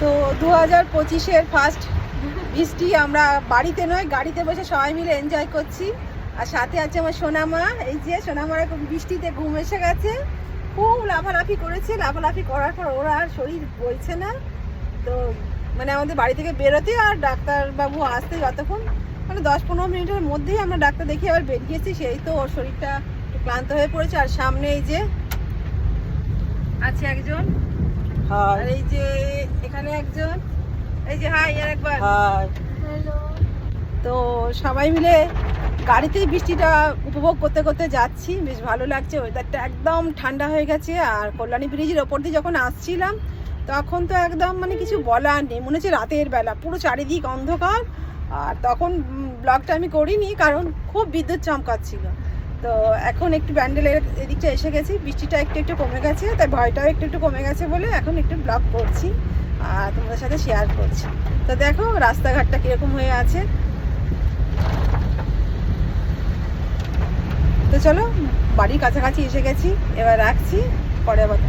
তো 2025-এর ফার্স্ট বৃষ্টি, আমরা বাড়িতে নয় গাড়িতে বসে সবাই মিলে এনজয় করছি। আর সাথে আছে আমার সোনামা, এই যে সোনামার এখন বৃষ্টিতে ঘুম এসে গেছে, খুব লাফালাফি করেছে। লাফালাফি করার পর ওরা আর শরীর বলছে না, তো মানে আমাদের বাড়ি থেকে বেরোতে আর ডাক্তারবাবু আসতে যতক্ষণ মানে 10-15 মিনিটের মধ্যেই আমরা ডাক্তার দেখিয়ে আবার বেরিয়েছি। সেই তো ওর শরীরটা ক্লান্ত হয়ে পড়েছে। আর সামনে এই যে আছে একজন, আর এই যে এখানে একজন, এই যে হাই আর একবার হ্যালো। তো সবাই মিলে গাড়িতেই বৃষ্টিটা উপভোগ করতে করতে যাচ্ছি, বেশ ভালো লাগছে। ওয়েদারটা একদম ঠান্ডা হয়ে গেছে। আর কল্যাণী ব্রিজের ওপর দিয়ে যখন আসছিলাম তখন তো একদম মানে কিছু বলার নেই, মনে হচ্ছে রাতের বেলা, পুরো চারিদিক অন্ধকার। আর তখন ব্লগটা আমি করিনি কারণ খুব বিদ্যুৎ চমকাচ্ছিল। তো এখন একটু ব্যান্ডেলের এদিকটা এসে গেছি, বৃষ্টিটা একটু একটু কমে গেছে, তাই ভয়টাও একটু একটু কমে গেছে বলে এখন একটু ব্লগ করছি আর তোমাদের সাথে শেয়ার করছি। তো দেখো রাস্তাঘাটটা কীরকম হয়ে আছে। তো চলো বাড়ির কাছাকাছি এসে গেছি, এবার রাখছি, পরে আবার